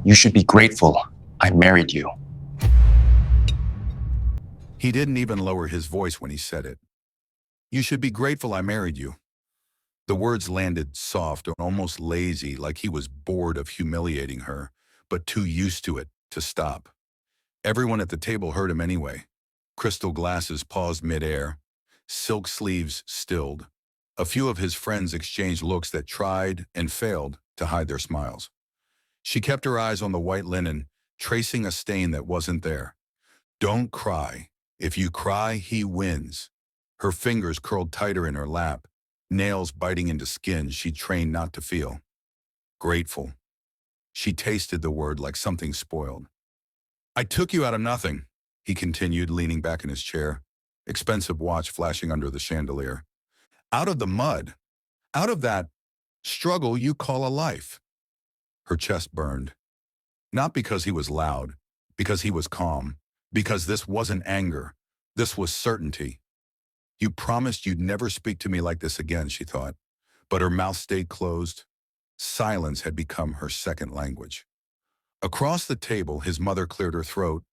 You should be grateful I married you. He didn't even lower his voice when he said it. You should be grateful I married you. The words landed soft and almost lazy, like he was bored of humiliating her, but too used to it to stop. Everyone at the table heard him anyway. Crystal glasses paused midair. Silk sleeves stilled. A few of his friends exchanged looks that tried and failed to hide their smiles. She kept her eyes on the white linen, tracing a stain that wasn't there. Don't cry. If you cry, he wins. Her fingers curled tighter in her lap, nails biting into skin she trained not to feel. Grateful. She tasted the word like something spoiled. I took you out of nothing, he continued, leaning back in his chair, expensive watch flashing under the chandelier. Out of the mud. Out of that struggle you call a life. Her chest burned. Not because he was loud, because he was calm, because this wasn't anger. This was certainty. You promised you'd never speak to me like this again, she thought. But her mouth stayed closed. Silence had become her second language. Across the table, his mother cleared her throat,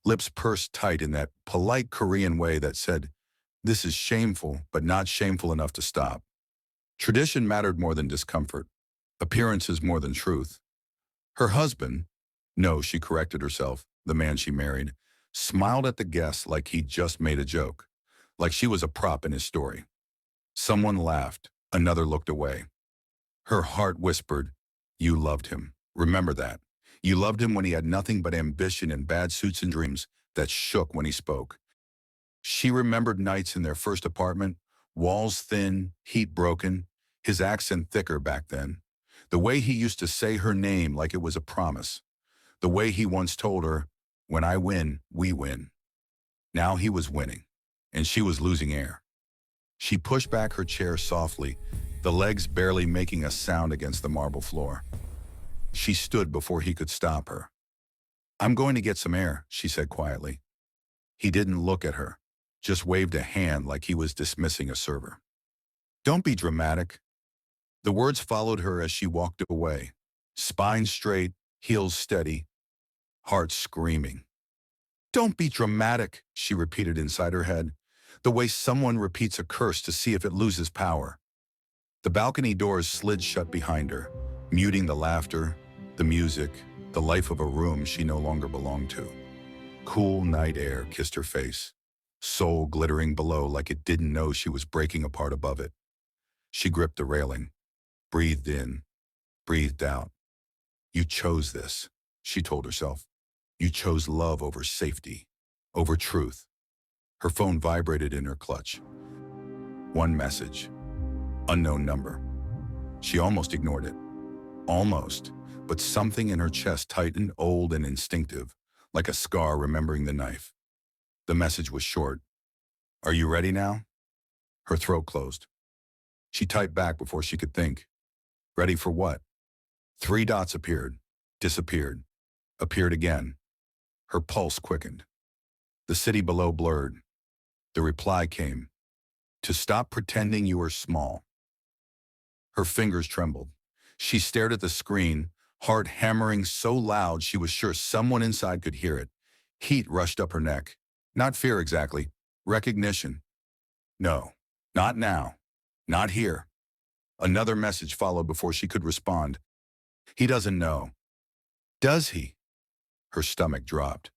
lips pursed tight in that polite Korean way that said, this is shameful, but not shameful enough to stop. Tradition mattered more than discomfort, appearances more than truth. Her husband, no, she corrected herself, the man she married, smiled at the guests like he'd just made a joke, like she was a prop in his story. Someone laughed, another looked away. Her heart whispered, you loved him. Remember that. You loved him when he had nothing but ambition and bad suits and dreams that shook when he spoke. She remembered nights in their first apartment, walls thin, heat broken, his accent thicker back then. The way he used to say her name like it was a promise. The way he once told her, when I win, we win. Now he was winning, and she was losing air. She pushed back her chair softly, the legs barely making a sound against the marble floor. She stood before he could stop her. I'm going to get some air, she said quietly. He didn't look at her, just waved a hand like he was dismissing a server. Don't be dramatic. The words followed her as she walked away, spine straight, heels steady, heart screaming. Don't be dramatic, she repeated inside her head, the way someone repeats a curse to see if it loses power. The balcony doors slid shut behind her, muting the laughter, the music, the life of a room she no longer belonged to. Cool night air kissed her face, soul glittering below like it didn't know she was breaking apart above it. She gripped the railing, breathed in, breathed out. You chose this, she told herself. You chose love over safety, over truth. Her phone vibrated in her clutch. One message, unknown number. She almost ignored it. Almost, but something in her chest tightened, old and instinctive, like a scar remembering the knife. The message was short. Are you ready now? Her throat closed. She typed back before she could think. Ready for what? 3 dots appeared, disappeared, appeared again. Her pulse quickened. The city below blurred. The reply came. To stop pretending you are small. Her fingers trembled. She stared at the screen, heart hammering so loud she was sure someone inside could hear it. Heat rushed up her neck. Not fear exactly, recognition. No, not now, not here. Another message followed before she could respond. He doesn't know. Does he? Her stomach dropped.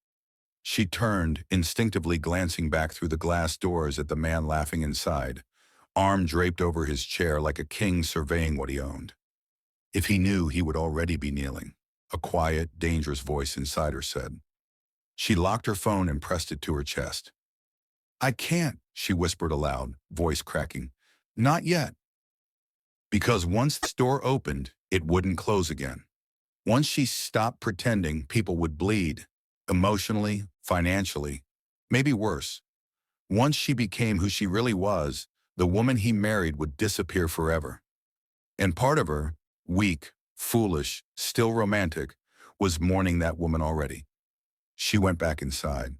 She turned, instinctively glancing back through the glass doors at the man laughing inside, arm draped over his chair like a king surveying what he owned. If he knew, he would already be kneeling, a quiet, dangerous voice inside her said. She locked her phone and pressed it to her chest. I can't, she whispered aloud, voice cracking. Not yet. Because once the door opened, it wouldn't close again. Once she stopped pretending, people would bleed, emotionally, financially, maybe worse. Once she became who she really was, the woman he married would disappear forever. And part of her, weak, foolish, still romantic, was mourning that woman already. She went back inside.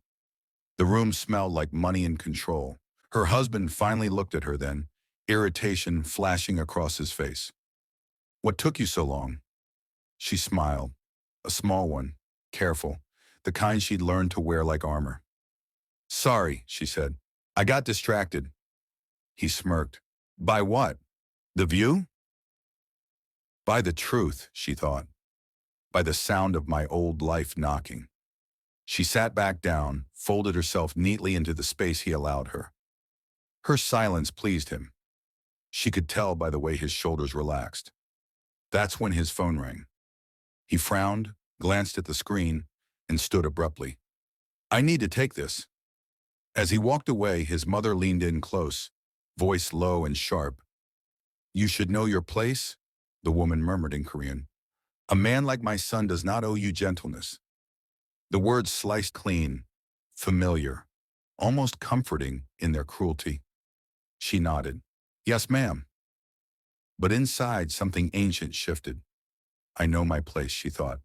The room smelled like money and control. Her husband finally looked at her then, irritation flashing across his face. What took you so long? She smiled. A small one, careful, the kind she'd learned to wear like armor. Sorry, she said. I got distracted. He smirked. By what? The view? By the truth, she thought. By the sound of my old life knocking. She sat back down, folded herself neatly into the space he allowed her. Her silence pleased him. She could tell by the way his shoulders relaxed. That's when his phone rang. He frowned, glanced at the screen, and stood abruptly. I need to take this. As he walked away, his mother leaned in close, voice low and sharp. You should know your place, the woman murmured in Korean. A man like my son does not owe you gentleness. The words sliced clean, familiar, almost comforting in their cruelty. She nodded. Yes, ma'am. But inside, something ancient shifted. I know my place, she thought.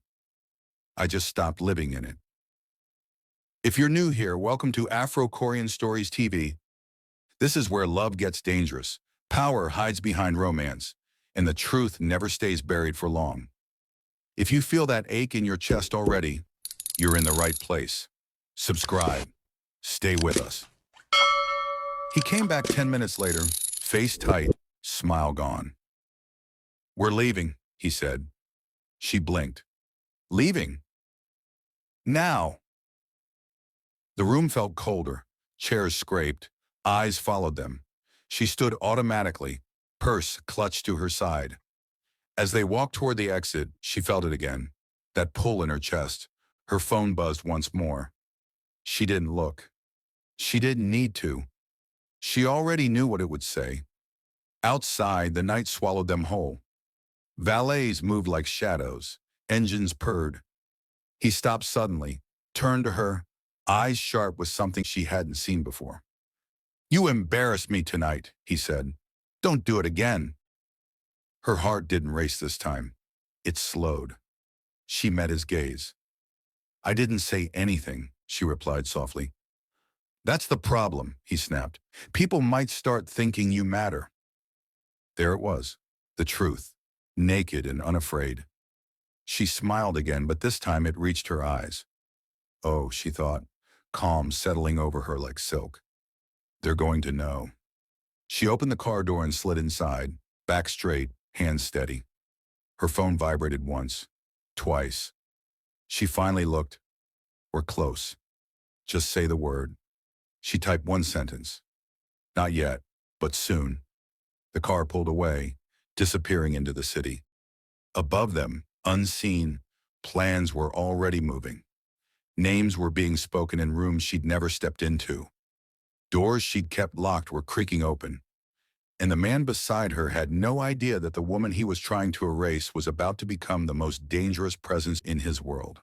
I just stopped living in it. If you're new here, welcome to Afro Korean Stories TV. This is where love gets dangerous, power hides behind romance, and the truth never stays buried for long. If you feel that ache in your chest already, you're in the right place. Subscribe. Stay with us. He came back 10 minutes later, face tight, smile gone. We're leaving, he said. She blinked. Leaving? Now. The room felt colder. Chairs scraped. Eyes followed them. She stood automatically, purse clutched to her side. As they walked toward the exit, she felt it again. That pull in her chest. Her phone buzzed once more. She didn't look. She didn't need to. She already knew what it would say. Outside, the night swallowed them whole. Valets moved like shadows. Engines purred. He stopped suddenly, turned to her, eyes sharp with something she hadn't seen before. You embarrassed me tonight, he said. Don't do it again. Her heart didn't race this time. It slowed. She met his gaze. I didn't say anything, she replied softly. That's the problem, he snapped. People might start thinking you matter. There it was, the truth, naked and unafraid. She smiled again, but this time it reached her eyes. Oh, she thought, calm settling over her like silk. They're going to know. She opened the car door and slid inside, back straight, hands steady. Her phone vibrated once, twice. She finally looked. We're close. Just say the word. She typed one sentence. Not yet, but soon. The car pulled away, disappearing into the city. Above them, unseen, plans were already moving. Names were being spoken in rooms she'd never stepped into. Doors she'd kept locked were creaking open. And the man beside her had no idea that the woman he was trying to erase was about to become the most dangerous presence in his world.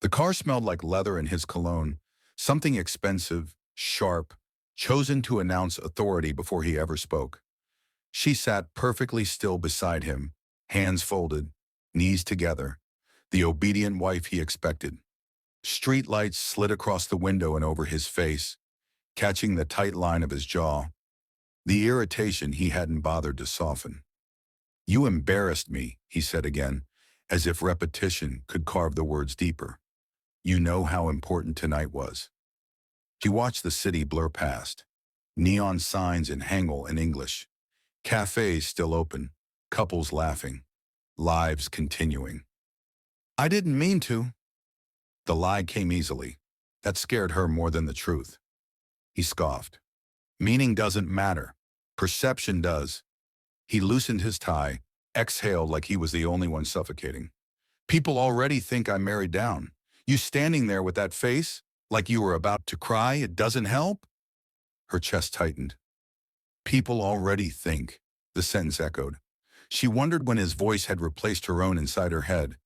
The car smelled like leather and his cologne, something expensive, sharp, chosen to announce authority before he ever spoke. She sat perfectly still beside him, hands folded, knees together, the obedient wife he expected. Street lights slid across the window and over his face, catching the tight line of his jaw, the irritation he hadn't bothered to soften. You embarrassed me, he said again, as if repetition could carve the words deeper. You know how important tonight was. She watched the city blur past, neon signs in Hangul and English, cafes still open, couples laughing, lives continuing. I didn't mean to. The lie came easily. That scared her more than the truth. He scoffed. Meaning doesn't matter. Perception does. He loosened his tie, exhaled like he was the only one suffocating. People already think I'm married down. You standing there with that face, like you were about to cry, it doesn't help? Her chest tightened. People already think, the sentence echoed. She wondered when his voice had replaced her own inside her head.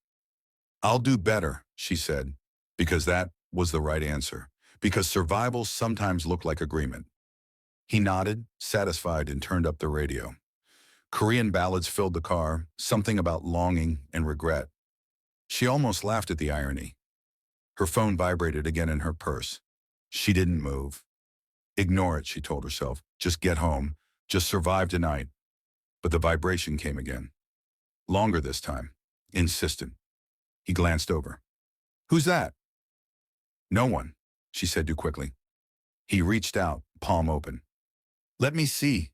I'll do better, she said, because that was the right answer, because survival sometimes looked like agreement. He nodded, satisfied, and turned up the radio. Korean ballads filled the car, something about longing and regret. She almost laughed at the irony. Her phone vibrated again in her purse. She didn't move. Ignore it, she told herself. Just get home. Just survive tonight. But the vibration came again. Longer this time. Insistent. He glanced over. Who's that? No one, she said too quickly. He reached out, palm open. Let me see.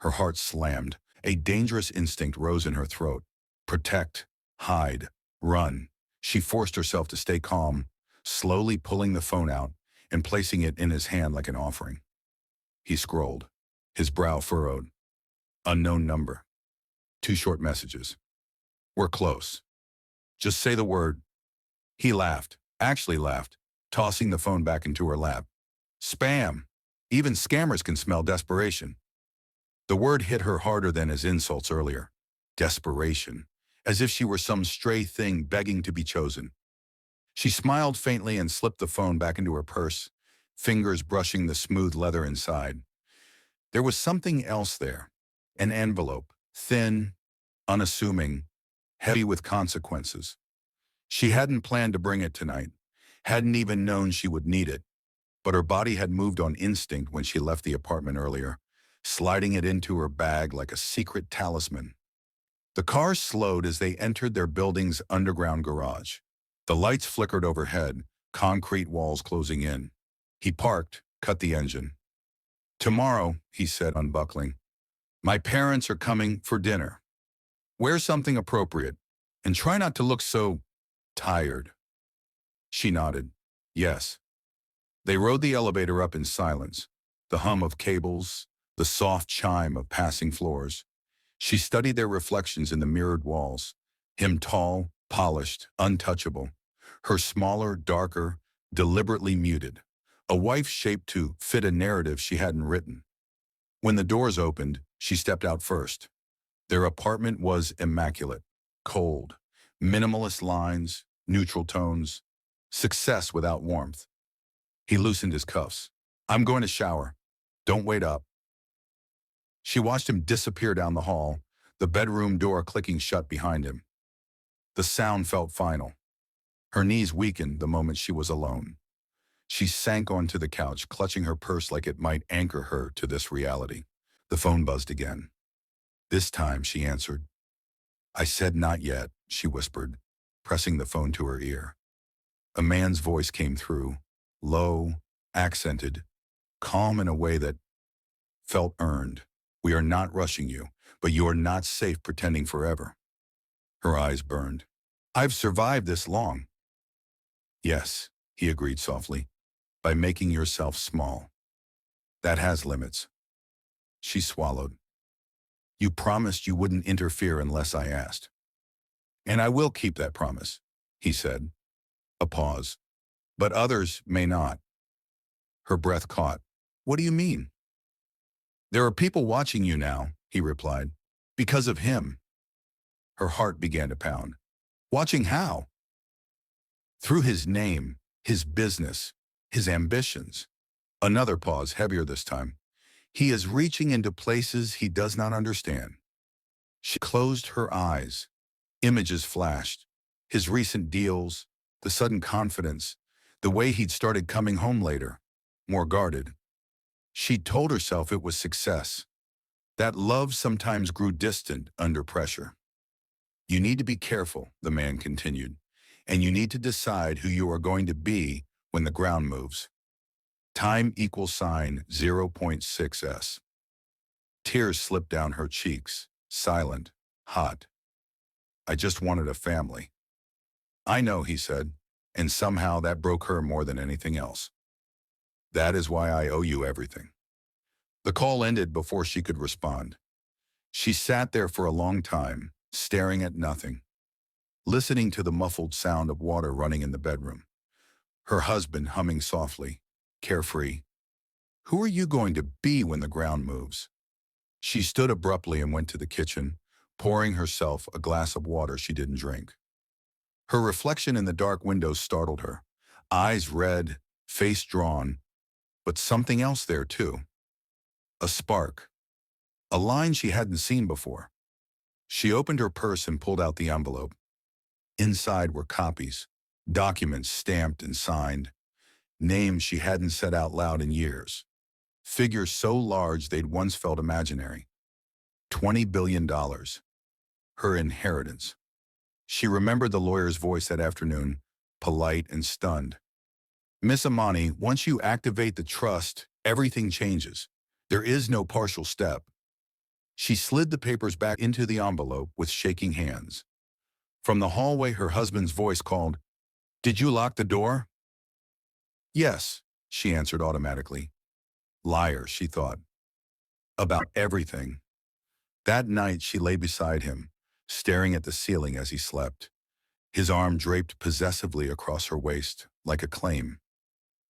Her heart slammed. A dangerous instinct rose in her throat. Protect, hide, run. She forced herself to stay calm, slowly pulling the phone out and placing it in his hand like an offering. He scrolled, his brow furrowed. Unknown number. 2 short messages. We're close. Just say the word. He laughed, actually laughed, tossing the phone back into her lap. Spam. Even scammers can smell desperation. The word hit her harder than his insults earlier. Desperation. As if she were some stray thing begging to be chosen. She smiled faintly and slipped the phone back into her purse, fingers brushing the smooth leather inside. There was something else there. An envelope, thin, unassuming, heavy with consequences. She hadn't planned to bring it tonight, hadn't even known she would need it, but her body had moved on instinct when she left the apartment earlier, sliding it into her bag like a secret talisman. The car slowed as they entered their building's underground garage. The lights flickered overhead, concrete walls closing in. He parked, cut the engine. Tomorrow, he said, unbuckling. My parents are coming for dinner. Wear something appropriate, and try not to look so tired. She nodded. Yes. They rode the elevator up in silence, the hum of cables, the soft chime of passing floors. She studied their reflections in the mirrored walls, him tall, polished, untouchable, her smaller, darker, deliberately muted, a wife shaped to fit a narrative she hadn't written. When the doors opened, she stepped out first. Their apartment was immaculate, cold, minimalist lines, neutral tones, success without warmth. He loosened his cuffs. I'm going to shower. Don't wait up. She watched him disappear down the hall, the bedroom door clicking shut behind him. The sound felt final. Her knees weakened the moment she was alone. She sank onto the couch, clutching her purse like it might anchor her to this reality. The phone buzzed again. This time, she answered. I said not yet, she whispered, pressing the phone to her ear. A man's voice came through, low, accented, calm in a way that felt earned. We are not rushing you, but you are not safe pretending forever. Her eyes burned. I've survived this long. Yes, he agreed softly, by making yourself small. That has limits. She swallowed. You promised you wouldn't interfere unless I asked. And I will keep that promise, he said. A pause. But others may not. Her breath caught. What do you mean? There are people watching you now, he replied. Because of him. Her heart began to pound. Watching how? Through his name, his business, his ambitions. Another pause, heavier this time. He is reaching into places he does not understand. She closed her eyes. Images flashed. His recent deals, the sudden confidence, the way he'd started coming home later, more guarded. She'd told herself it was success. That love sometimes grew distant under pressure. You need to be careful, the man continued, and you need to decide who you are going to be when the ground moves. Time equals sign 0.6s. Tears slipped down her cheeks, silent, hot. I just wanted a family. I know, he said, and somehow that broke her more than anything else. That is why I owe you everything. The call ended before she could respond. She sat there for a long time, staring at nothing, listening to the muffled sound of water running in the bedroom. Her husband humming softly, carefree. Who are you going to be when the ground moves? She stood abruptly and went to the kitchen, pouring herself a glass of water she didn't drink. Her reflection in the dark window startled her, eyes red, face drawn, but something else there too. A spark, a line she hadn't seen before. She opened her purse and pulled out the envelope. Inside were copies, documents stamped and signed, names she hadn't said out loud in years, figures so large they'd once felt imaginary. $20 billion, her inheritance. She remembered the lawyer's voice that afternoon, polite and stunned. Miss Amani, once you activate the trust, everything changes. There is no partial step. She slid the papers back into the envelope with shaking hands. From the hallway, her husband's voice called, "Did you lock the door?" "Yes," she answered automatically. Liar, she thought. About everything. That night, she lay beside him, staring at the ceiling as he slept, his arm draped possessively across her waist, like a claim.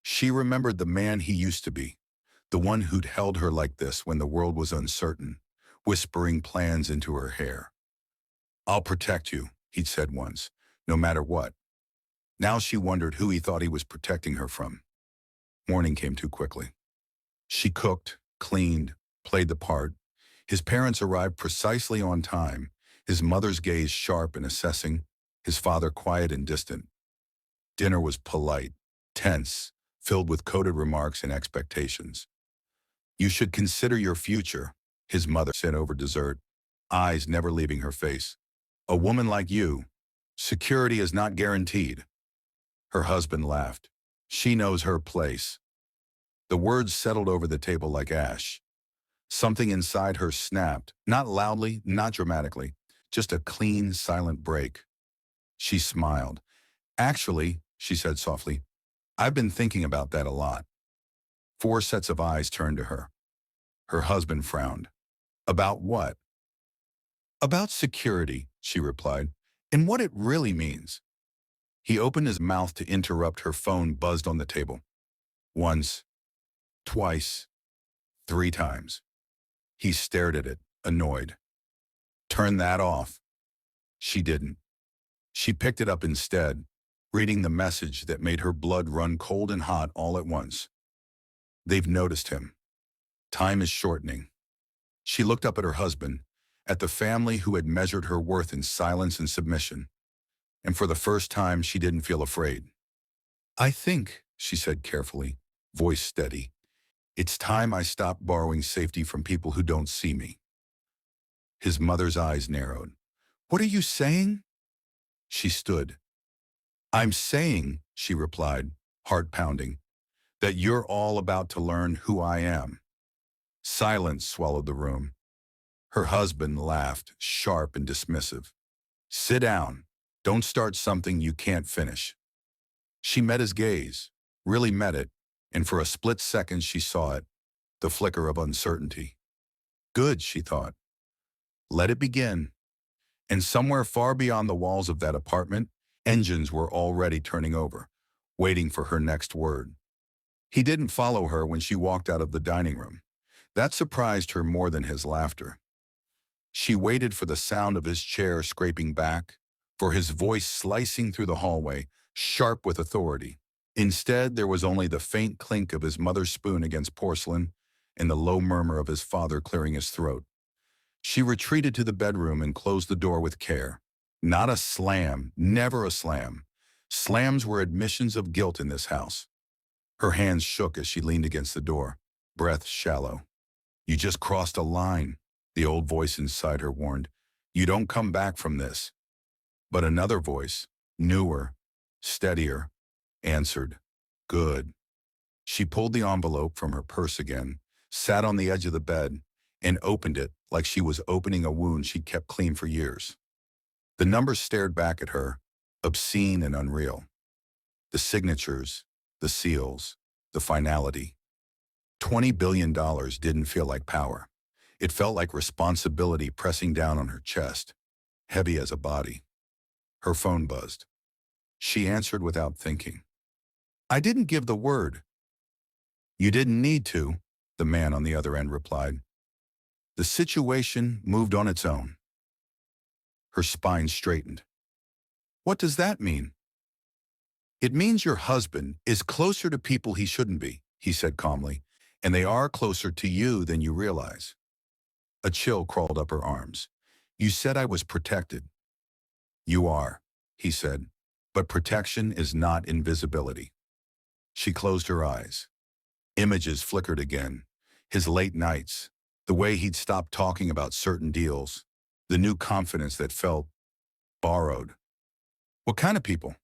She remembered the man he used to be, the one who'd held her like this when the world was uncertain, whispering plans into her hair. "I'll protect you," he'd said once, "no matter what." Now she wondered who he thought he was protecting her from. Morning came too quickly. She cooked, cleaned, played the part. His parents arrived precisely on time, his mother's gaze sharp and assessing, his father quiet and distant. Dinner was polite, tense, filled with coded remarks and expectations. "You should consider your future," his mother said over dessert, eyes never leaving her face. "A woman like you, security is not guaranteed." Her husband laughed. "She knows her place." The words settled over the table like ash. Something inside her snapped, not loudly, not dramatically, just a clean, silent break. She smiled. "Actually," she said softly, "I've been thinking about that a lot." 4 sets of eyes turned to her. Her husband frowned. "About what?" "About security," she replied, "and what it really means." He opened his mouth to interrupt. Her phone buzzed on the table. Once, twice, 3 times. He stared at it, annoyed. "Turn that off." She didn't. She picked it up instead, reading the message that made her blood run cold and hot all at once. "They've noticed him. Time is shortening." She looked up at her husband, at the family who had measured her worth in silence and submission, and for the first time she didn't feel afraid. "I think," she said carefully, voice steady, "it's time I stop borrowing safety from people who don't see me." His mother's eyes narrowed. "What are you saying?" She stood. "I'm saying," she replied, heart pounding, "that you're all about to learn who I am." Silence swallowed the room. Her husband laughed, sharp and dismissive. "Sit down. Don't start something you can't finish." She met his gaze, really met it, and for a split second she saw it, the flicker of uncertainty. Good, she thought. Let it begin. And somewhere far beyond the walls of that apartment, engines were already turning over, waiting for her next word. He didn't follow her when she walked out of the dining room. That surprised her more than his laughter. She waited for the sound of his chair scraping back, for his voice slicing through the hallway, sharp with authority. Instead, there was only the faint clink of his mother's spoon against porcelain and the low murmur of his father clearing his throat. She retreated to the bedroom and closed the door with care. Not a slam, never a slam. Slams were admissions of guilt in this house. Her hands shook as she leaned against the door, breath shallow. "You just crossed a line," the old voice inside her warned. "You don't come back from this." But another voice, newer, steadier, answered, "Good." She pulled the envelope from her purse again, sat on the edge of the bed, and opened it like she was opening a wound she'd kept clean for years. The numbers stared back at her, obscene and unreal. The signatures, the seals, the finality. $20 billion didn't feel like power. It felt like responsibility pressing down on her chest, heavy as a body. Her phone buzzed. She answered without thinking. "I didn't give the word." "You didn't need to," the man on the other end replied. The situation moved on its own. Her spine straightened. "What does that mean?" "It means your husband is closer to people he shouldn't be," he said calmly, "and they are closer to you than you realize." A chill crawled up her arms. "You said I was protected." "You are," he said, "but protection is not invisibility." She closed her eyes. Images flickered again. His late nights, the way he'd stopped talking about certain deals, the new confidence that felt borrowed. What kind of people?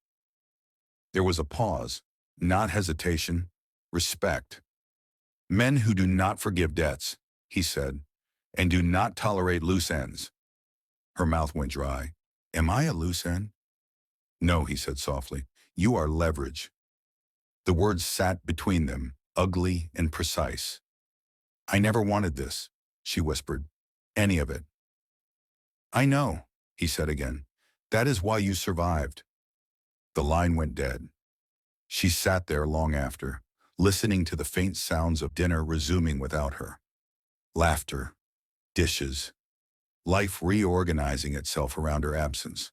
There was a pause, not hesitation, respect. Men who do not forgive debts, he said, and do not tolerate loose ends. Her mouth went dry. Am I a loose end? No, he said softly. You are leverage. The words sat between them, ugly and precise. I never wanted this, she whispered. Any of it. I know, he said again. That is why you survived. The line went dead. She sat there long after, listening to the faint sounds of dinner resuming without her. Laughter, dishes, life reorganizing itself around her absence.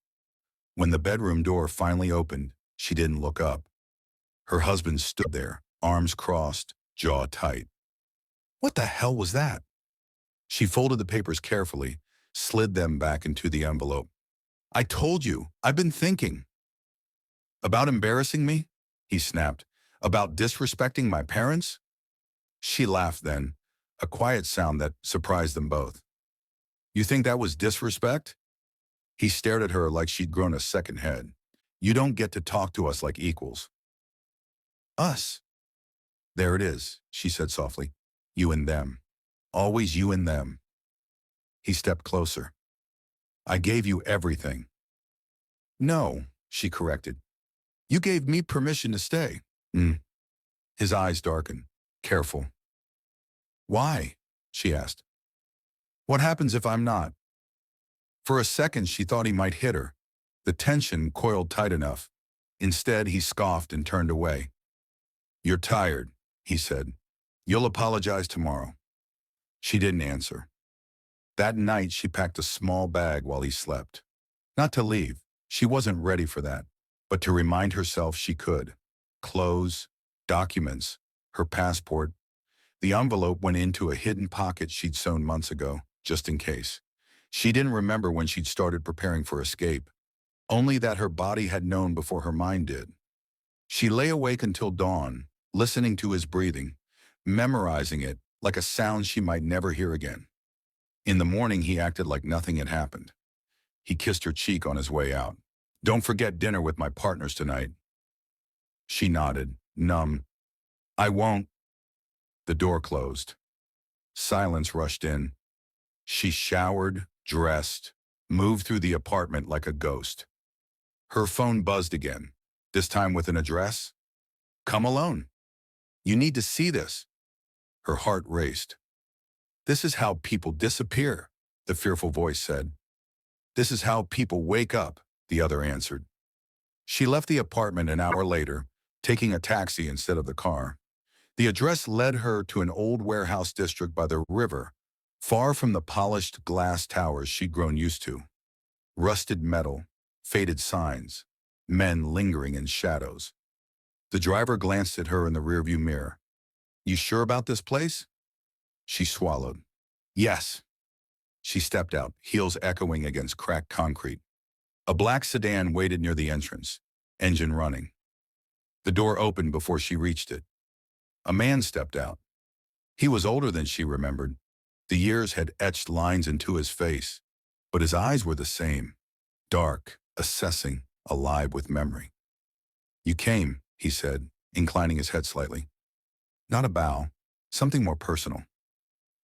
When the bedroom door finally opened, she didn't look up. Her husband stood there, arms crossed, jaw tight. What the hell was that? She folded the papers carefully, slid them back into the envelope. I told you, I've been thinking. About embarrassing me? He snapped. About disrespecting my parents? She laughed then, a quiet sound that surprised them both. You think that was disrespect? He stared at her like she'd grown a second head. You don't get to talk to us like equals. Us. There it is, she said softly. You and them. Always you and them. He stepped closer. I gave you everything. No, she corrected. You gave me permission to stay. His eyes darkened. Careful. Why? She asked. What happens if I'm not? For a second, she thought he might hit her. The tension coiled tight enough. Instead, he scoffed and turned away. You're tired, he said. You'll apologize tomorrow. She didn't answer. That night, she packed a small bag while he slept. Not to leave. She wasn't ready for that, but to remind herself she could. Clothes, documents, her passport. The envelope went into a hidden pocket she'd sewn months ago, just in case. She didn't remember when she'd started preparing for escape, only that her body had known before her mind did. She lay awake until dawn, listening to his breathing, memorizing it like a sound she might never hear again. In the morning, he acted like nothing had happened. He kissed her cheek on his way out. Don't forget dinner with my partners tonight. She nodded, numb. I won't. The door closed. Silence rushed in. She showered, dressed, moved through the apartment like a ghost. Her phone buzzed again, this time with an address. Come alone. You need to see this. Her heart raced. This is how people disappear, the fearful voice said. This is how people wake up, the other answered. She left the apartment an hour later, taking a taxi instead of the car. The address led her to an old warehouse district by the river, far from the polished glass towers she'd grown used to. Rusted metal, faded signs, men lingering in shadows. The driver glanced at her in the rearview mirror. You sure about this place? She swallowed. Yes. She stepped out, heels echoing against cracked concrete. A black sedan waited near the entrance, engine running. The door opened before she reached it. A man stepped out. He was older than she remembered. The years had etched lines into his face, but his eyes were the same, dark, assessing, alive with memory. You came, he said, inclining his head slightly. Not a bow, something more personal.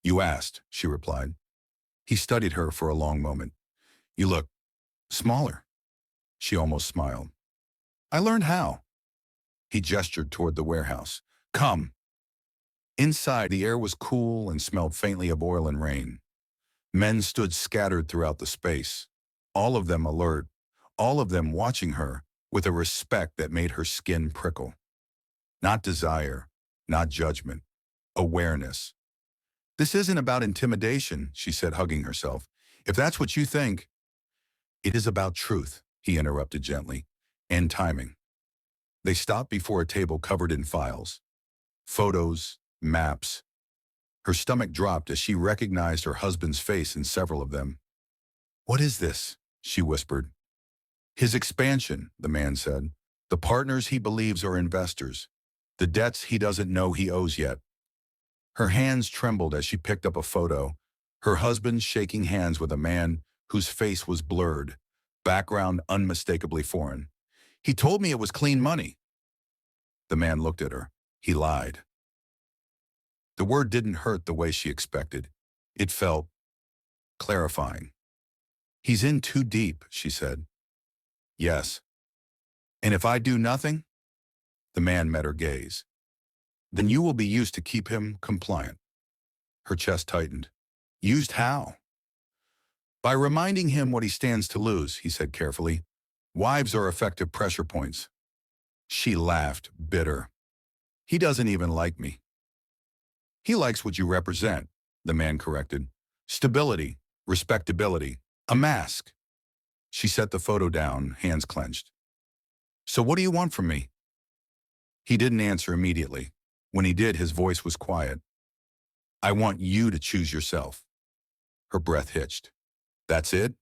You asked, she replied. He studied her for a long moment. You look smaller. She almost smiled. I learned how. He gestured toward the warehouse. Come. Inside, the air was cool and smelled faintly of oil and rain. Men stood scattered throughout the space, all of them alert, all of them watching her with a respect that made her skin prickle. Not desire, not judgment, awareness. This isn't about intimidation, she said, hugging herself. If that's what you think. It is about truth, he interrupted gently, and timing. They stopped before a table covered in files. Photos, maps. Her stomach dropped as she recognized her husband's face in several of them. What is this? She whispered. His expansion, the man said. The partners he believes are investors. The debts he doesn't know he owes yet. Her hands trembled as she picked up a photo, her husband shaking hands with a man whose face was blurred, background unmistakably foreign. He told me it was clean money. The man looked at her. He lied. The word didn't hurt the way she expected. It felt clarifying. He's in too deep, she said. Yes. And if I do nothing? The man met her gaze. Then you will be used to keep him compliant. Her chest tightened. Used how? By reminding him what he stands to lose, he said carefully. Wives are effective pressure points. She laughed, bitter. He doesn't even like me. He likes what you represent, the man corrected. Stability, respectability, a mask. She set the photo down, hands clenched. So what do you want from me? He didn't answer immediately. When he did, his voice was quiet. I want you to choose yourself. Her breath hitched. That's it?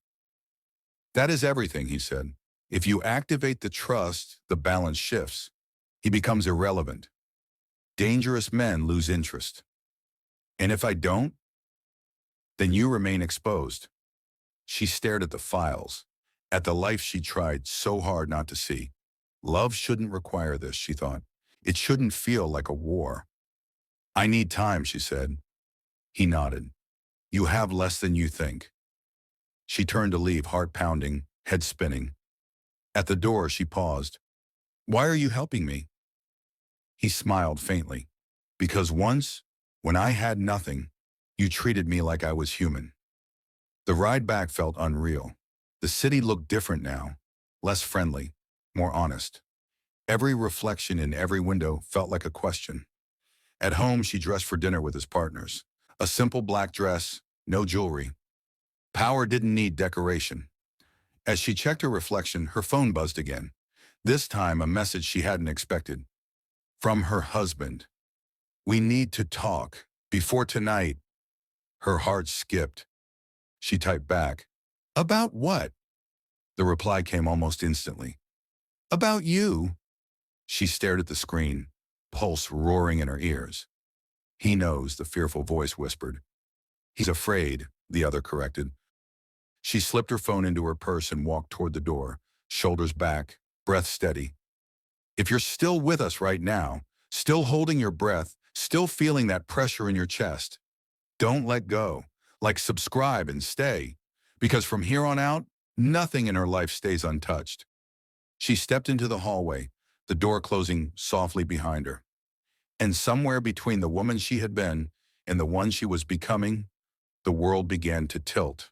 That is everything, he said. If you activate the trust, the balance shifts. He becomes irrelevant. Dangerous men lose interest. And if I don't, then you remain exposed. She stared at the files, at the life she tried so hard not to see. Love shouldn't require this, she thought. It shouldn't feel like a war. I need time, she said. He nodded. You have less than you think. She turned to leave, heart pounding, head spinning. At the door, she paused. Why are you helping me? He smiled faintly. Because once, when I had nothing, you treated me like I was human. The ride back felt unreal. The city looked different now, less friendly, more honest. Every reflection in every window felt like a question. At home, she dressed for dinner with his partners. A simple black dress, no jewelry. Power didn't need decoration. As she checked her reflection, her phone buzzed again. This time, a message she hadn't expected. From her husband. We need to talk. Before tonight. Her heart skipped. She typed back. About what? The reply came almost instantly. About you. She stared at the screen, pulse roaring in her ears. He knows, the fearful voice whispered. He's afraid, the other corrected. She slipped her phone into her purse and walked toward the door, shoulders back, breath steady. If you're still with us right now, still holding your breath, still feeling that pressure in your chest, don't let go. Like subscribe and stay. Because from here on out, nothing in her life stays untouched. She stepped into the hallway, the door closing softly behind her. And somewhere between the woman she had been and the one she was becoming, the world began to tilt.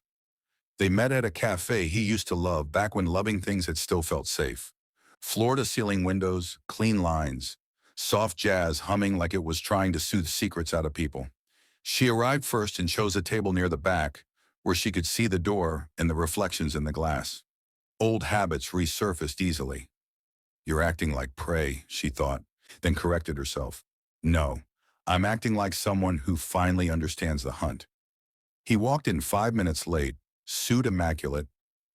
They met at a cafe he used to love back when loving things had still felt safe. Floor-to-ceiling windows, clean lines, soft jazz humming like it was trying to soothe secrets out of people. She arrived first and chose a table near the back, where she could see the door and the reflections in the glass. Old habits resurfaced easily. You're acting like prey, she thought, then corrected herself. No, I'm acting like someone who finally understands the hunt. He walked in 5 minutes late, suit immaculate,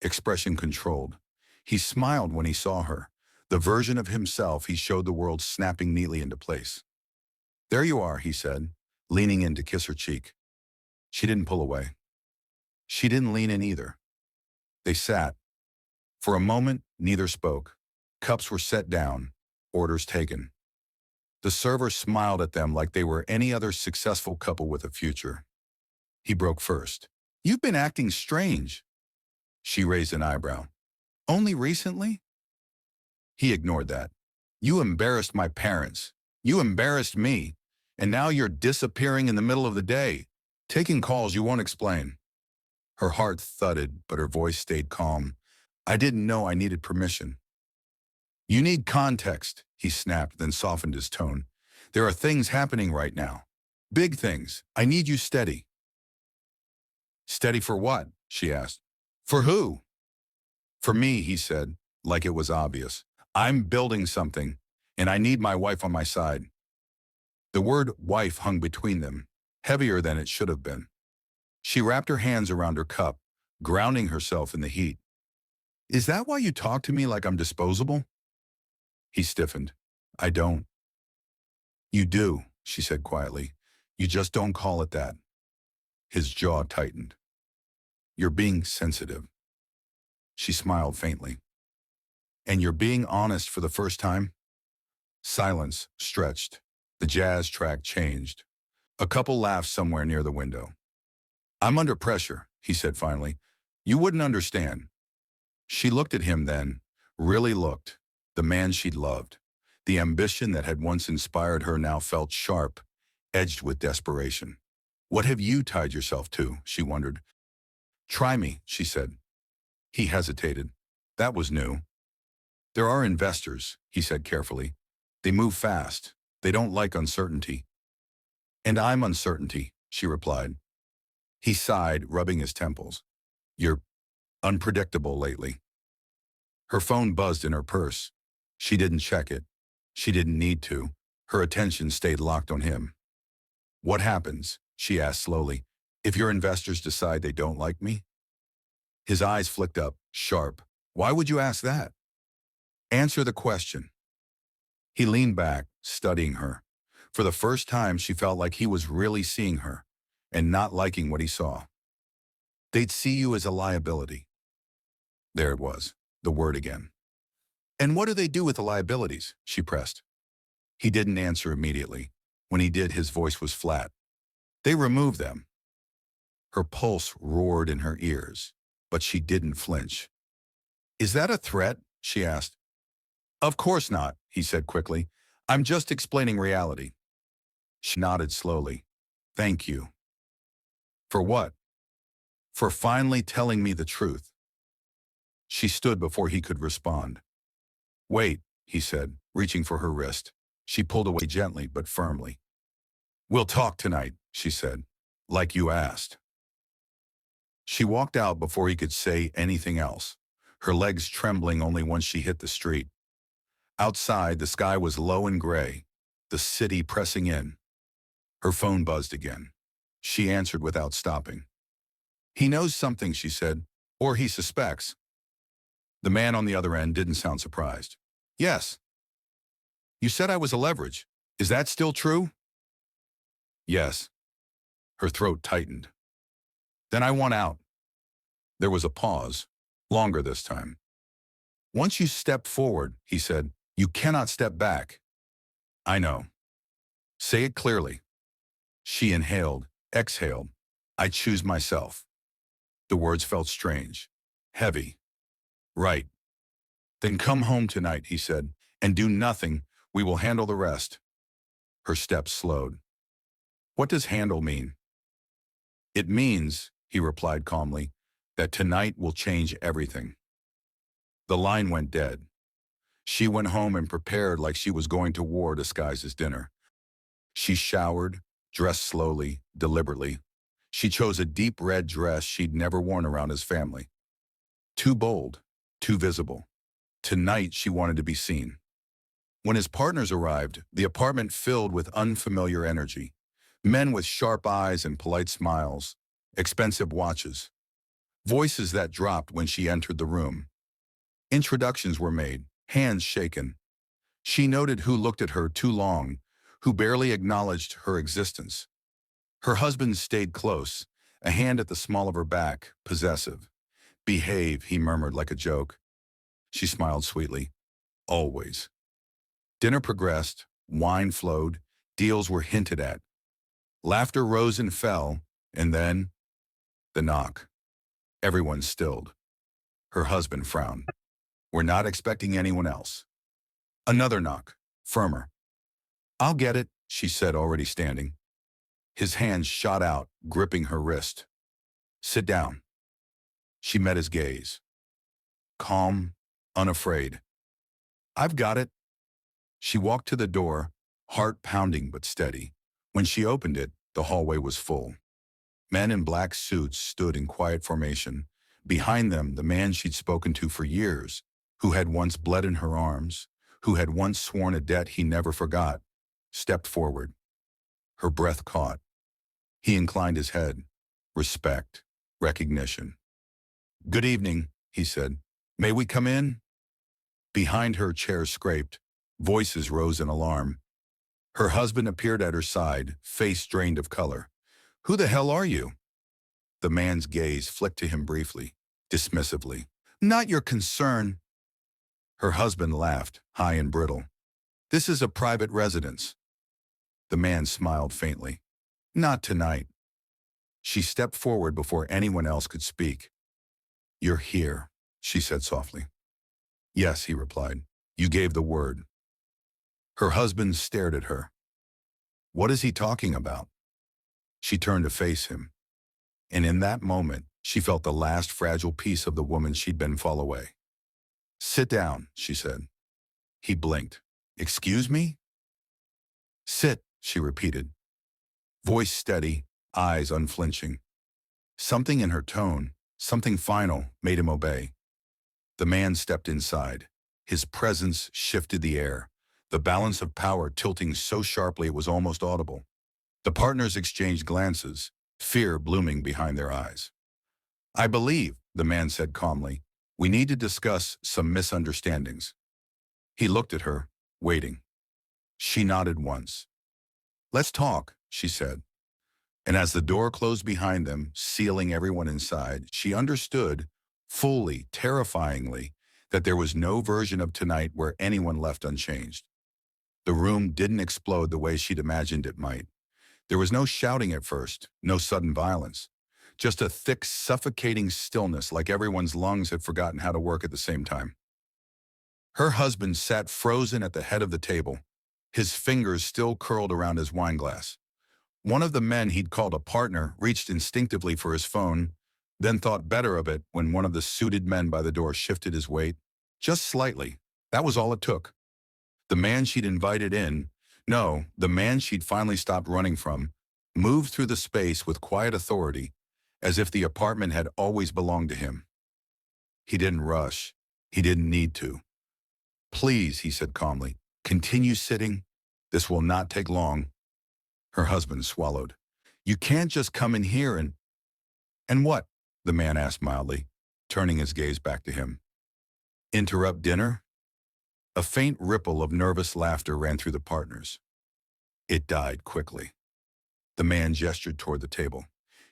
expression controlled. He smiled when he saw her, the version of himself he showed the world snapping neatly into place. There you are, he said, leaning in to kiss her cheek. She didn't pull away. She didn't lean in either. They sat. For a moment, neither spoke. Cups were set down, orders taken. The server smiled at them like they were any other successful couple with a future. He broke first. You've been acting strange. She raised an eyebrow. Only recently? He ignored that. You embarrassed my parents. You embarrassed me. And now you're disappearing in the middle of the day, taking calls you won't explain. Her heart thudded, but her voice stayed calm. I didn't know I needed permission. You need context, he snapped, then softened his tone. There are things happening right now. Big things. I need you steady. Steady for what? She asked. For who? For me, he said, like it was obvious. I'm building something, and I need my wife on my side. The word wife hung between them, heavier than it should have been. She wrapped her hands around her cup, grounding herself in the heat. Is that why you talk to me like I'm disposable? He stiffened. I don't. You do, she said quietly. You just don't call it that. His jaw tightened. You're being sensitive. She smiled faintly. And you're being honest for the first time? Silence stretched. The jazz track changed. A couple laughed somewhere near the window. I'm under pressure, he said finally. You wouldn't understand. She looked at him then, really looked. The man she'd loved. The ambition that had once inspired her now felt sharp, edged with desperation. What have you tied yourself to? She wondered. Try me, she said. He hesitated. That was new. There are investors, he said carefully. They move fast. They don't like uncertainty. And I'm uncertainty, she replied. He sighed, rubbing his temples. You're unpredictable lately. Her phone buzzed in her purse. She didn't check it. She didn't need to. Her attention stayed locked on him. What happens, she asked slowly, if your investors decide they don't like me? His eyes flicked up, sharp. Why would you ask that? Answer the question. He leaned back, studying her. For the first time, she felt like he was really seeing her, and not liking what he saw. They'd see you as a liability. There it was, the word again. And what do they do with the liabilities? She pressed. He didn't answer immediately. When he did, his voice was flat. They remove them. Her pulse roared in her ears, but she didn't flinch. Is that a threat? She asked. Of course not, he said quickly. I'm just explaining reality. She nodded slowly. Thank you. For what? For finally telling me the truth. She stood before he could respond. Wait, he said, reaching for her wrist. She pulled away gently but firmly. We'll talk tonight, she said, like you asked. She walked out before he could say anything else, her legs trembling only once she hit the street. Outside, the sky was low and gray, the city pressing in. Her phone buzzed again. She answered without stopping. He knows something, she said, or he suspects. The man on the other end didn't sound surprised. Yes. You said I was a leverage. Is that still true? Yes. Her throat tightened. Then I want out. There was a pause, longer this time. Once you step forward, he said, you cannot step back. I know. Say it clearly. She inhaled, exhaled. I choose myself. The words felt strange, heavy. Right. Then come home tonight, he said, and do nothing. We will handle the rest. Her steps slowed. What does handle mean? It means, he replied calmly, that tonight will change everything. The line went dead. She went home and prepared like she was going to war disguised as dinner. She showered, dressed slowly, deliberately. She chose a deep red dress she'd never worn around his family. Too bold, too visible. Tonight she wanted to be seen. When his partners arrived, the apartment filled with unfamiliar energy. Men with sharp eyes and polite smiles, expensive watches. Voices that dropped when she entered the room. Introductions were made, hands shaken. She noted who looked at her too long, who barely acknowledged her existence. Her husband stayed close, a hand at the small of her back, possessive. Behave, he murmured like a joke. She smiled sweetly. Always. Dinner progressed, wine flowed, deals were hinted at. Laughter rose and fell, and then the knock. Everyone stilled. Her husband frowned. We're not expecting anyone else. Another knock, firmer. I'll get it, she said, already standing. His hands shot out, gripping her wrist. Sit down. She met his gaze. Calm, unafraid. I've got it. She walked to the door, heart pounding but steady. When she opened it, the hallway was full. Men in black suits stood in quiet formation. Behind them, the man she'd spoken to for years, who had once bled in her arms, who had once sworn a debt he never forgot, stepped forward. Her breath caught. He inclined his head. Respect, recognition. Good evening, he said. May we come in? Behind her, chairs scraped. Voices rose in alarm. Her husband appeared at her side, face drained of color. Who the hell are you? The man's gaze flicked to him briefly, dismissively. Not your concern. Her husband laughed, high and brittle. This is a private residence. The man smiled faintly. Not tonight. She stepped forward before anyone else could speak. You're here, she said softly. Yes, he replied. You gave the word. Her husband stared at her. What is he talking about? She turned to face him. And in that moment, she felt the last fragile piece of the woman she'd been fall away. Sit down, she said. He blinked. Excuse me? Sit, she repeated. Voice steady, eyes unflinching. Something in her tone, something final, made him obey. The man stepped inside. His presence shifted the air, the balance of power tilting so sharply it was almost audible. The partners exchanged glances, fear blooming behind their eyes. I believe, the man said calmly, we need to discuss some misunderstandings. He looked at her, waiting. She nodded once. Let's talk, she said. And as the door closed behind them, sealing everyone inside, she understood, fully, terrifyingly, that there was no version of tonight where anyone left unchanged. The room didn't explode the way she'd imagined it might. There was no shouting at first, no sudden violence. Just a thick, suffocating stillness like everyone's lungs had forgotten how to work at the same time. Her husband sat frozen at the head of the table, his fingers still curled around his wineglass. One of the men he'd called a partner reached instinctively for his phone, then thought better of it when one of the suited men by the door shifted his weight. Just slightly. That was all it took. The man she'd invited in, no, the man she'd finally stopped running from, moved through the space with quiet authority, as if the apartment had always belonged to him. He didn't rush. He didn't need to. Please, he said calmly, continue sitting. This will not take long. Her husband swallowed. You can't just come in here and... And what? The man asked mildly, turning his gaze back to him. Interrupt dinner? A faint ripple of nervous laughter ran through the partners. It died quickly. The man gestured toward the table.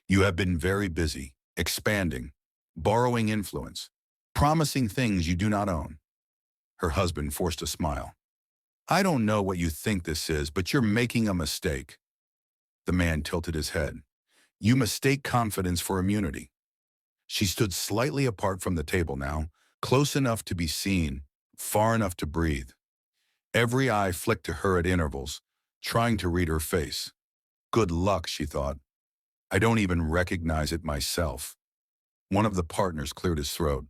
You have been very busy, expanding, borrowing influence, promising things you do not own. Her husband forced a smile. I don't know what you think this is, but you're making a mistake. The man tilted his head. You mistake confidence for immunity. She stood slightly apart from the table now, close enough to be seen, far enough to breathe. Every eye flicked to her at intervals, trying to read her face. Good luck, she thought. I don't even recognize it myself. One of the partners cleared his throat.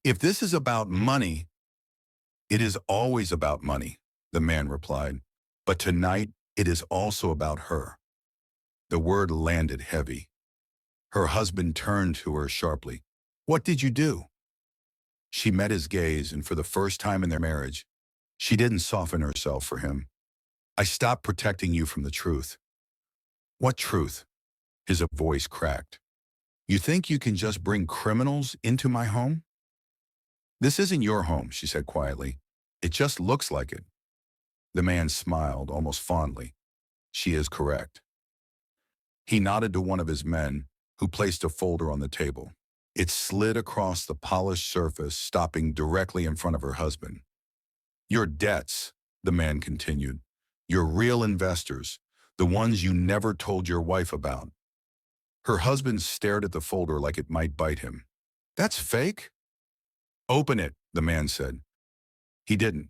If this is about money, it is always about money, the man replied. But tonight, it is also about her. The word landed heavy. Her husband turned to her sharply. What did you do? She met his gaze, and for the first time in their marriage, she didn't soften herself for him. I stopped protecting you from the truth. What truth? His voice cracked. You think you can just bring criminals into my home? This isn't your home, she said quietly. It just looks like it. The man smiled, almost fondly. She is correct. He nodded to one of his men, who placed a folder on the table. It slid across the polished surface, stopping directly in front of her husband. Your debts, the man continued. Your real investors, the ones you never told your wife about. Her husband stared at the folder like it might bite him. That's fake? Open it, the man said. He didn't.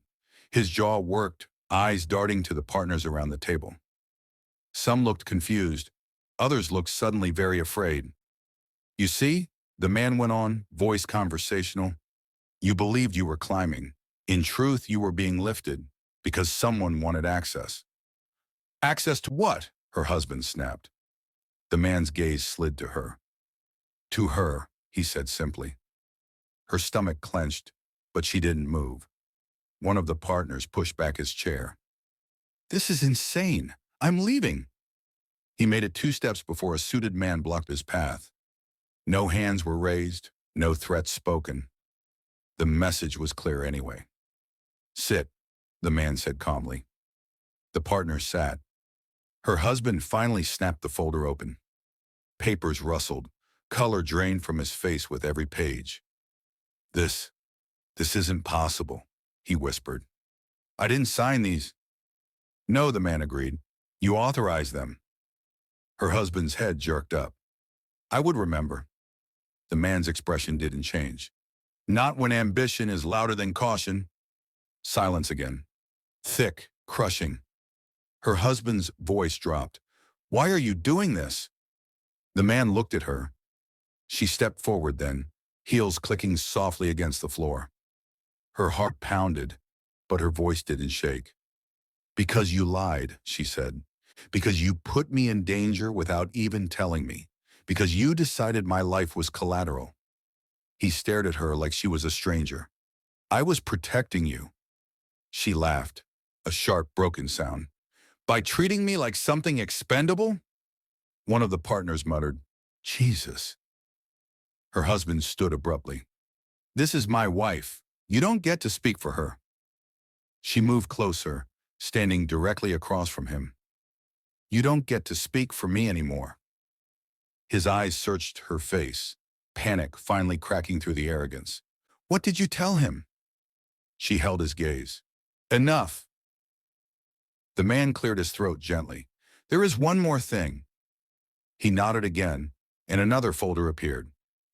His jaw worked, eyes darting to the partners around the table. Some looked confused. Others looked suddenly very afraid. You see, the man went on, voice conversational. You believed you were climbing. In truth, you were being lifted because someone wanted access. Access to what? Her husband snapped. The man's gaze slid to her. To her, he said simply. Her stomach clenched, but she didn't move. One of the partners pushed back his chair. This is insane. I'm leaving. He made it 2 steps before a suited man blocked his path. No hands were raised, no threats spoken. The message was clear anyway. Sit, the man said calmly. The partner sat. Her husband finally snapped the folder open. Papers rustled, color drained from his face with every page. This isn't possible. he whispered. I didn't sign these. No, the man agreed. You authorized them. Her husband's head jerked up. I would remember. The man's expression didn't change. Not when ambition is louder than caution. Silence again. Thick, crushing. Her husband's voice dropped. Why are you doing this? The man looked at her. She stepped forward then, heels clicking softly against the floor. Her heart pounded, but her voice didn't shake. Because you lied, she said. Because you put me in danger without even telling me. Because you decided my life was collateral. He stared at her like she was a stranger. I was protecting you. She laughed, a sharp, broken sound. By treating me like something expendable? One of the partners muttered, Jesus. Her husband stood abruptly. This is my wife. You don't get to speak for her. She moved closer, standing directly across from him. You don't get to speak for me anymore. His eyes searched her face, panic finally cracking through the arrogance. What did you tell him? She held his gaze. Enough. The man cleared his throat gently. There is one more thing. He nodded again, and another folder appeared,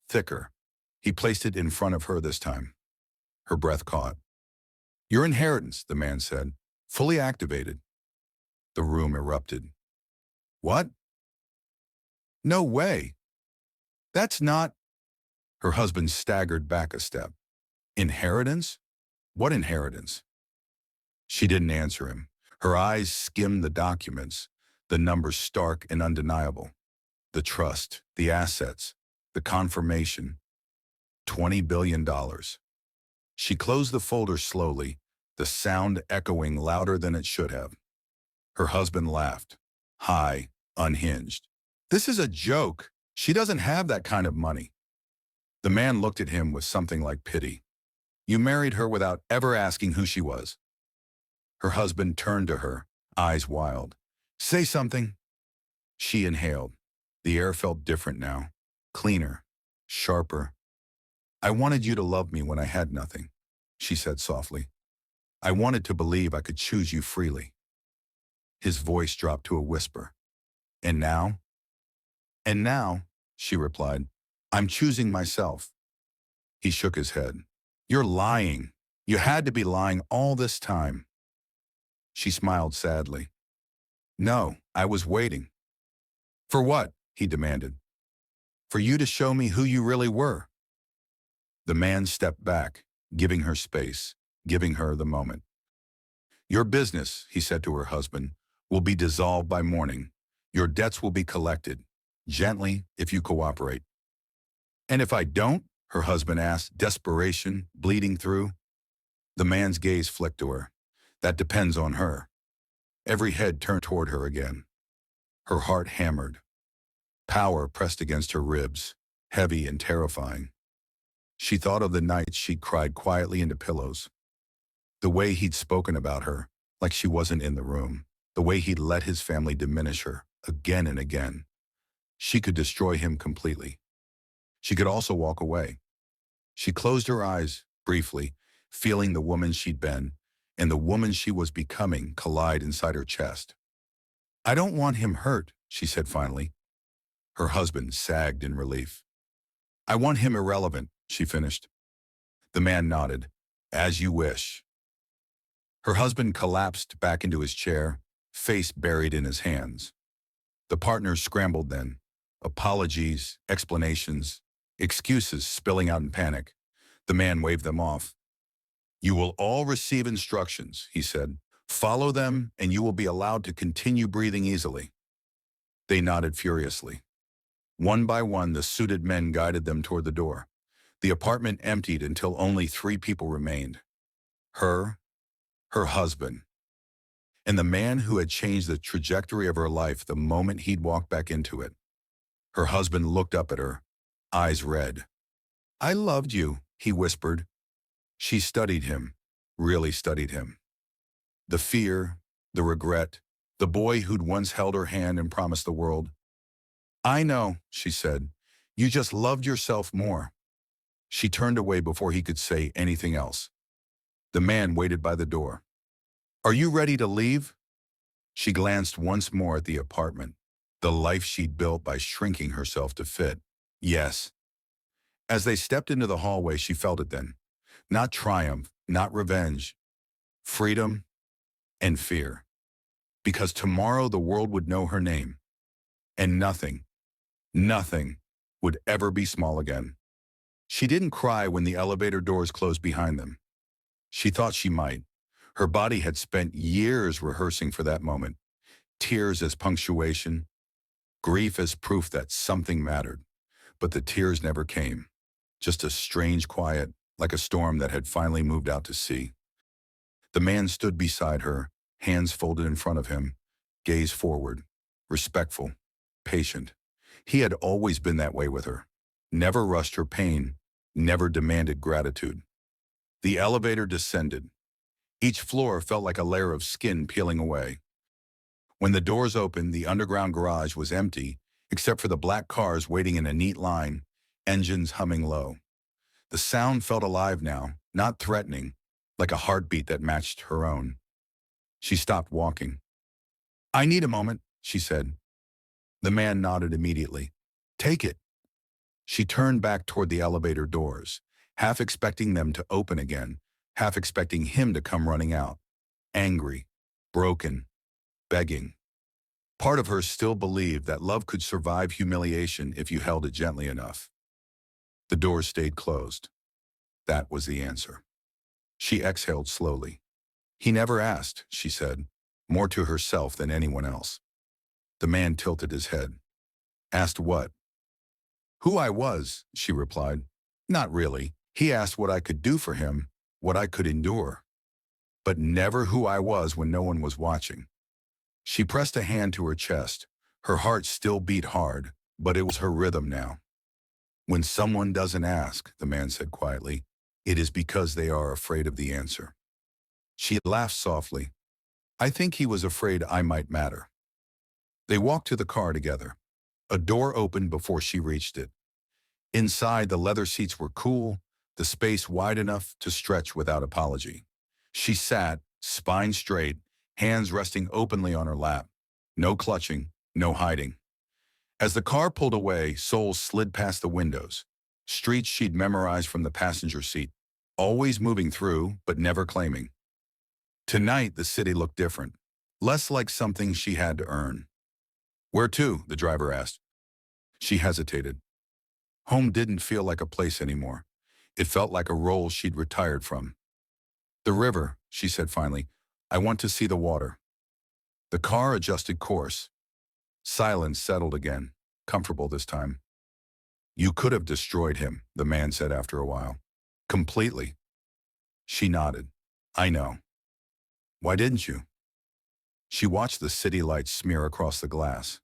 thicker. He placed it in front of her this time. Her breath caught. Your inheritance, the man said, fully activated. The room erupted. What? No way. That's not... Her husband staggered back a step. Inheritance? What inheritance? She didn't answer him. Her eyes skimmed the documents, the numbers stark and undeniable. The trust, the assets, the confirmation. $20 billion. She closed the folder slowly, the sound echoing louder than it should have. Her husband laughed, high, unhinged. This is a joke. She doesn't have that kind of money. The man looked at him with something like pity. You married her without ever asking who she was. Her husband turned to her, eyes wild. Say something. She inhaled. The air felt different now, cleaner, sharper. I wanted you to love me when I had nothing, she said softly. I wanted to believe I could choose you freely. His voice dropped to a whisper. And now? And now, she replied, I'm choosing myself. He shook his head. You're lying. You had to be lying all this time. She smiled sadly. No, I was waiting. For what? He demanded. For you to show me who you really were. The man stepped back, giving her space, giving her the moment. Your business, he said to her husband, will be dissolved by morning. Your debts will be collected, gently if you cooperate. And if I don't? Her husband asked, desperation bleeding through. The man's gaze flicked to her. That depends on her. Every head turned toward her again. Her heart hammered. Power pressed against her ribs, heavy and terrifying. She thought of the nights she'd cried quietly into pillows. The way he'd spoken about her, like she wasn't in the room. The way he'd let his family diminish her, again and again. She could destroy him completely. She could also walk away. She closed her eyes, briefly, feeling the woman she'd been, and the woman she was becoming collide inside her chest. I don't want him hurt, she said finally. Her husband sagged in relief. I want him irrelevant, she finished. The man nodded. As you wish. Her husband collapsed back into his chair, face buried in his hands. The partners scrambled then. Apologies, explanations, excuses spilling out in panic. The man waved them off. You will all receive instructions, he said. Follow them, and you will be allowed to continue breathing easily. They nodded furiously. One by one, the suited men guided them toward the door. The apartment emptied until only 3 people remained. Her husband, and the man who had changed the trajectory of her life the moment he'd walked back into it. Her husband looked up at her, eyes red. I loved you, he whispered. She studied him, really studied him. The fear, the regret, the boy who'd once held her hand and promised the world. I know, she said. You just loved yourself more. She turned away before he could say anything else. The man waited by the door. Are you ready to leave? She glanced once more at the apartment, the life she'd built by shrinking herself to fit. Yes. As they stepped into the hallway, she felt it then. Not triumph, not revenge. Freedom and fear. Because tomorrow the world would know her name. And nothing would ever be small again. She didn't cry when the elevator doors closed behind them. She thought she might. Her body had spent years rehearsing for that moment. Tears as punctuation, grief as proof that something mattered. But the tears never came. Just a strange quiet, like a storm that had finally moved out to sea. The man stood beside her, hands folded in front of him, gaze forward, respectful, patient. He had always been that way with her. Never rushed her pain, never demanded gratitude. The elevator descended. Each floor felt like a layer of skin peeling away. When the doors opened, the underground garage was empty, except for the black cars waiting in a neat line, engines humming low. The sound felt alive now, not threatening, like a heartbeat that matched her own. She stopped walking. I need a moment, she said. The man nodded immediately. Take it. She turned back toward the elevator doors, half expecting them to open again, half expecting him to come running out. Angry, broken, begging. Part of her still believed that love could survive humiliation if you held it gently enough. The doors stayed closed. That was the answer. She exhaled slowly. He never asked, she said, more to herself than anyone else. The man tilted his head. Asked what? Who I was, she replied. Not really. He asked what I could do for him, what I could endure. But never who I was when no one was watching. She pressed a hand to her chest. Her heart still beat hard, but it was her rhythm now. When someone doesn't ask, the man said quietly, it is because they are afraid of the answer. She laughed softly. I think he was afraid I might matter. They walked to the car together. A door opened before she reached it. Inside, the leather seats were cool, the space wide enough to stretch without apology. She sat, spine straight, hands resting openly on her lap. No clutching, no hiding. As the car pulled away, souls slid past the windows. Streets she'd memorized from the passenger seat, always moving through, but never claiming. Tonight, the city looked different, less like something she had to earn. Where to? The driver asked. She hesitated. Home didn't feel like a place anymore. It felt like a role she'd retired from. The river, she said finally. I want to see the water. The car adjusted course. Silence settled again, comfortable this time. You could have destroyed him, the man said after a while. Completely. She nodded. I know. Why didn't you? She watched the city lights smear across the glass.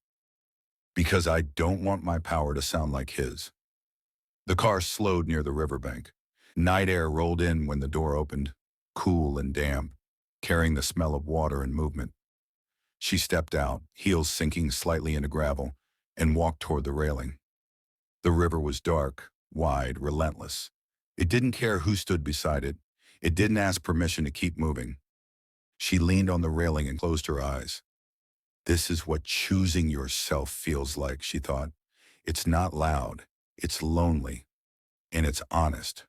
Because I don't want my power to sound like his. The car slowed near the riverbank. Night air rolled in when the door opened, cool and damp, carrying the smell of water and movement. She stepped out, heels sinking slightly into gravel, and walked toward the railing. The river was dark, wide, relentless. It didn't care who stood beside it. It didn't ask permission to keep moving. She leaned on the railing and closed her eyes. This is what choosing yourself feels like, she thought. It's not loud, it's lonely, and it's honest.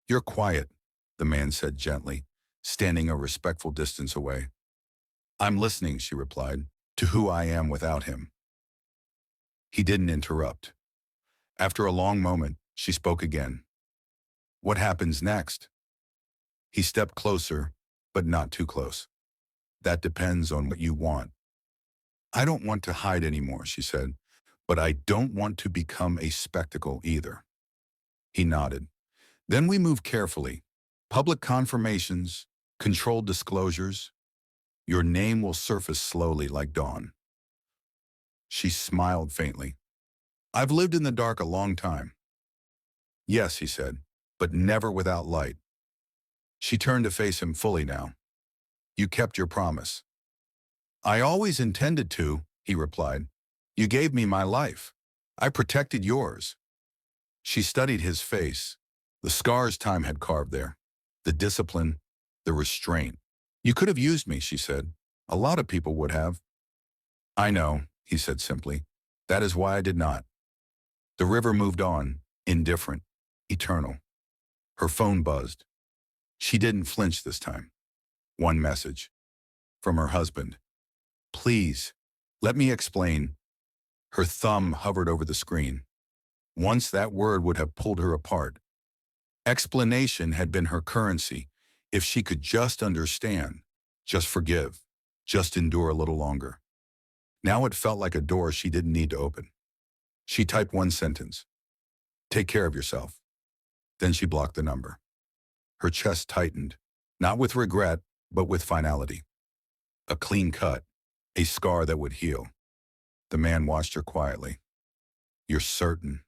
You're quiet, the man said gently, standing a respectful distance away. I'm listening, she replied, to who I am without him. He didn't interrupt. After a long moment, she spoke again. What happens next? He stepped closer, but not too close. That depends on what you want. I don't want to hide anymore, she said, but I don't want to become a spectacle either. He nodded. Then we move carefully. Public confirmations, controlled disclosures. Your name will surface slowly like dawn. She smiled faintly. I've lived in the dark a long time. Yes, he said, but never without light. She turned to face him fully now. You kept your promise. I always intended to, he replied. You gave me my life. I protected yours. She studied his face, the scars time had carved there, the discipline, the restraint. You could have used me, she said. A lot of people would have. I know, he said simply. That is why I did not. The river moved on, indifferent, eternal. Her phone buzzed. She didn't flinch this time. One message. From her husband. Please, let me explain. Her thumb hovered over the screen. Once that word would have pulled her apart. Explanation had been her currency. If she could just understand, just forgive, just endure a little longer. Now it felt like a door she didn't need to open. She typed one sentence. Take care of yourself. Then she blocked the number. Her chest tightened, not with regret, but with finality. A clean cut, a scar that would heal. The man watched her quietly. You're certain?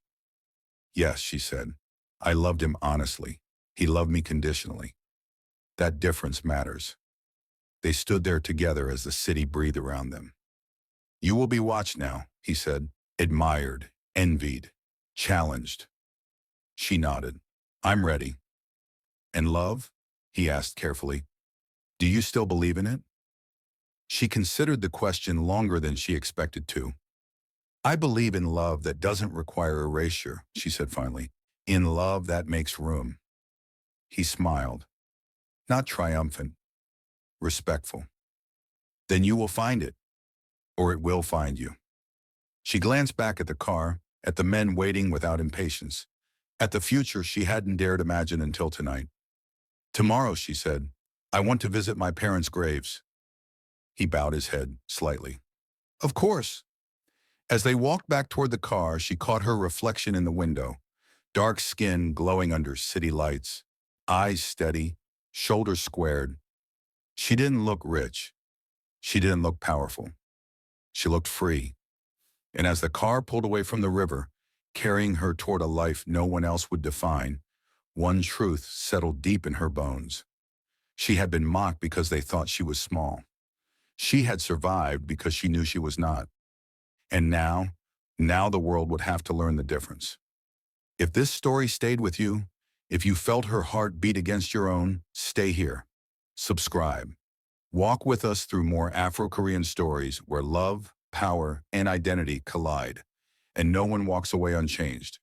Yes, she said. I loved him honestly. He loved me conditionally. That difference matters. They stood there together as the city breathed around them. You will be watched now, he said, admired, envied, challenged. She nodded. I'm ready. And love? He asked carefully. Do you still believe in it? She considered the question longer than she expected to. I believe in love that doesn't require erasure, she said finally. In love that makes room. He smiled. Not triumphant. Respectful. Then you will find it. Or it will find you. She glanced back at the car, at the men waiting without impatience, at the future she hadn't dared imagine until tonight. Tomorrow, she said, I want to visit my parents' graves. He bowed his head slightly. Of course. As they walked back toward the car, she caught her reflection in the window, dark skin glowing under city lights, eyes steady, shoulders squared. She didn't look rich. She didn't look powerful. She looked free. And as the car pulled away from the river, carrying her toward a life no one else would define, one truth settled deep in her bones. She had been mocked because they thought she was small. She had survived because she knew she was not. And now the world would have to learn the difference. If this story stayed with you, if you felt her heart beat against your own, stay here. Subscribe. Walk with us through more Afro-Korean stories where love, power, and identity collide, and no one walks away unchanged.